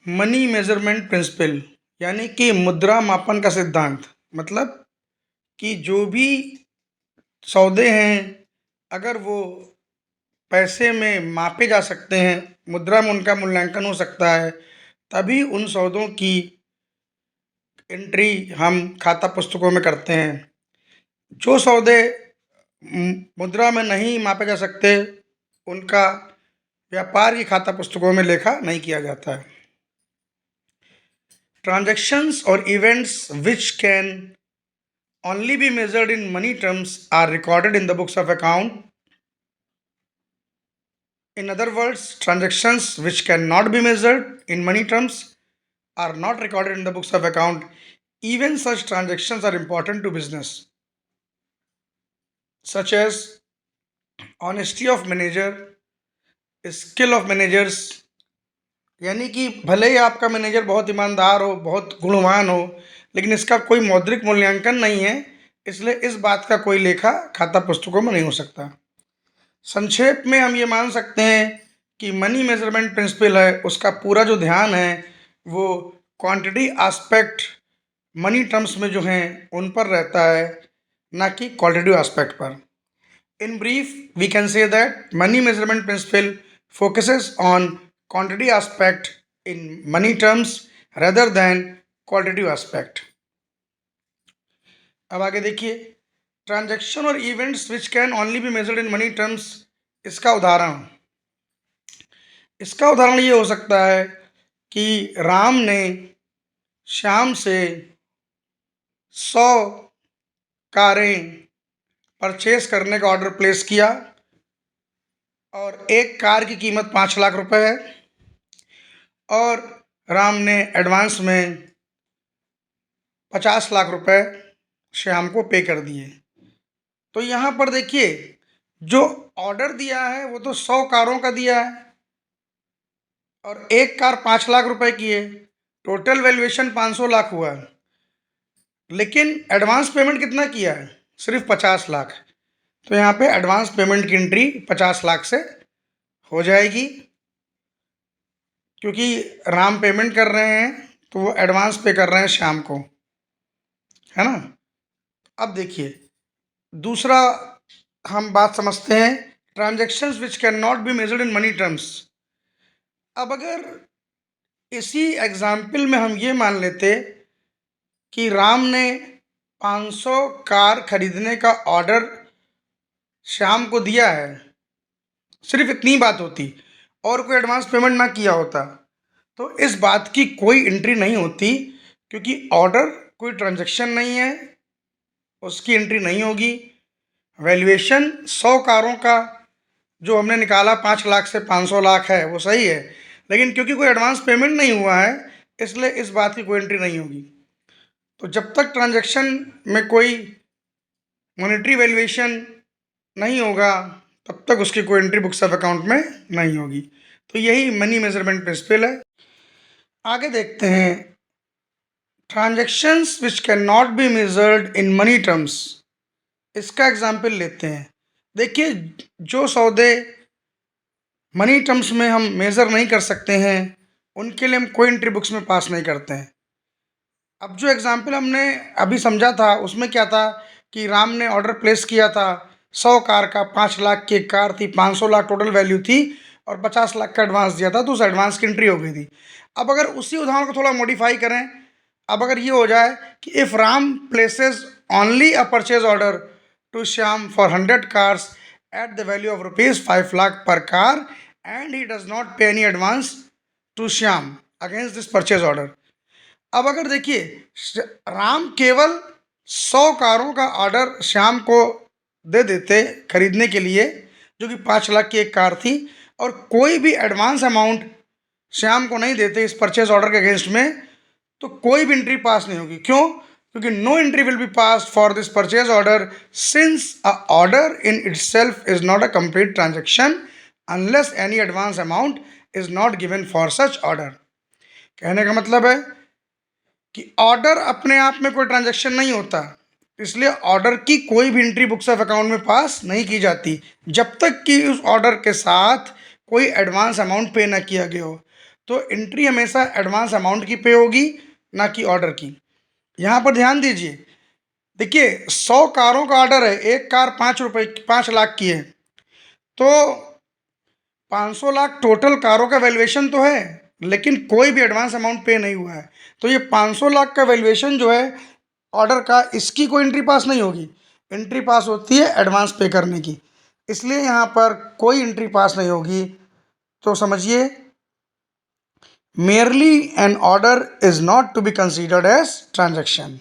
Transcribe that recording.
Money measurement principal यानी कि मुद्रा मापन का सिद्धांत। मतलब कि जो भी सौदे हैं, अगर वो पैसे में मापे जा सकते हैं, मुद्रा में उनका मूल्यांकन हो सकता है, तभी उन सौदों की एंट्री हम खाता पुस्तकों में करते हैं। जो सौदे मुद्रा में नहीं मापे जा सकते, उनका व्यापार की खाता पुस्तकों में लेखा नहीं किया जाता है। Transactions or events which can only be measured in money terms are recorded in the books of account. In other words, transactions which cannot be measured in money terms are not recorded in the books of account. Even such transactions are important to business, such as honesty of manager, skill of managers, यानी कि भले ही आपका manager बहुत ईमानदार हो, बहुत गुणवान हो, लेकिन इसका कोई मौद्रिक मूल्यांकन नहीं है, इसलिए इस बात का कोई लेखा खाता पुस्तकों में नहीं हो सकता। संक्षेप में हम ये मान सकते हैं कि मनी मेजरमेंट प्रिंसिपल है, उसका पूरा जो ध्यान है वो क्वांटिटी एस्पेक्ट मनी टर्म्स में जो हैं उन पर रहता है, ना कि क्वालिटेटिव एस्पेक्ट पर। In brief, we can say that money measurement principle focuses on quantity aspect in money terms rather than qualitative aspect. अब आगे देखिए, ट्रांजैक्शन और events which can only be measured in money terms. इसका उदाहरण ये हो सकता है कि राम ने श्याम से 100 कारें परचेस करने का ऑर्डर प्लेस किया और एक कार की कीमत 5 लाख रुपए है, और राम ने एडवांस में 50 लाख रुपए श्याम को पे कर दिए। तो यहाँ पर देखिए, जो ऑर्डर दिया है वो तो 100 कारों का दिया है और एक कार 5 लाख रुपए की है, टोटल वैल्यूएशन 500 लाख हुआ, लेकिन एडवांस पेमेंट कितना किया है? सिर्फ 50 लाख। तो यहाँ पे एडवांस पेमेंट की एंट्री 50 लाख से हो जाएगी, क्योंकि राम पेमेंट कर रहे हैं तो वो एडवांस पे कर रहे हैं श्याम को, है ना। अब देखिए, दूसरा हम बात समझते हैं, transactions which can not be measured in money terms. अब अगर इसी एग्जाम्पल में हम ये मान लेते कि राम ने 500 कार खरीदने का ऑर्डर श्याम को दिया है, सिर्फ इतनी बात होती और कोई एडवांस पेमेंट ना किया होता, तो इस बात की कोई एंट्री नहीं होती, क्योंकि ऑर्डर कोई ट्रांजैक्शन नहीं है, उसकी एंट्री नहीं होगी। वैल्यूएशन 100 कारों का जो हमने निकाला 5 लाख से 500 लाख है, वो सही है, लेकिन क्योंकि कोई एडवांस पेमेंट नहीं हुआ है, इसलिए इस बात की कोई एंट्री नहीं होगी। तो जब तक ट्रांजैक्शन में कोई मॉनेटरी वैल्यूएशन नहीं होगा, तब तक उसकी कोई एंट्री बुक्स ऑफ अकाउंट में नहीं होगी। तो यही मनी मेजरमेंट प्रिंसिपल है। आगे देखते हैं, transactions which can not be measured in money terms. इसका एग्जाम्पल लेते हैं। देखिए, जो सौदे मनी टर्म्स में हम मेज़र नहीं कर सकते हैं, उनके लिए हम कोई एंट्री बुक्स में पास नहीं करते हैं। अब जो एग्जाम्पल हमने अभी समझा था, उसमें क्या था कि राम ने ऑर्डर प्लेस किया था 100 कार का, 5 लाख की एक कार थी, 500 लाख टोटल वैल्यू थी और 50 लाख का एडवांस दिया था, तो उस एडवांस की एंट्री हो गई थी। अब अगर उसी उदाहरण को थोड़ा मॉडिफाई करें, अब अगर ये हो जाए कि if Ram places only a purchase order to Shyam for 100 cars at the value of rupees 5 lakh per car and he does not pay any advance to Shyam against this purchase order। अब अगर देखिए, राम केवल 100 कारों का ऑर्डर श्याम को दे देते खरीदने के लिए, जो कि 5 लाख की एक कार थी, और कोई भी एडवांस अमाउंट श्याम को नहीं देते इस परचेज ऑर्डर के अगेंस्ट में, तो कोई भी एंट्री पास नहीं होगी। क्यों? क्योंकि no entry will be pass for this purchase order since a order in itself is not a complete transaction unless any advance amount is not given for such order. कहने का मतलब है कि ऑर्डर अपने आप में कोई ट्रांजैक्शन नहीं होता, इसलिए ऑर्डर की कोई भी एंट्री बुक्स ऑफ अकाउंट में पास नहीं की जाती जब तक कि उस ऑर्डर के साथ कोई एडवांस अमाउंट पे ना किया गया हो। तो एंट्री हमेशा एडवांस अमाउंट की पे होगी, ना कि ऑर्डर की। यहाँ पर ध्यान दीजिए, देखिए 100 कारों का ऑर्डर है, एक कार 5 लाख की है, तो 500 लाख टोटल कारों का वैल्यूएशन तो है, लेकिन कोई भी एडवांस अमाउंट पे नहीं हुआ है। तो ये 500 लाख का वैल्यूएशन जो है ऑर्डर का, इसकी कोई एंट्री पास नहीं होगी। एंट्री पास होती है एडवांस पे करने की, इसलिए यहाँ पर कोई एंट्री पास नहीं होगी। तो समझिए, merely an order is not to be considered as transaction.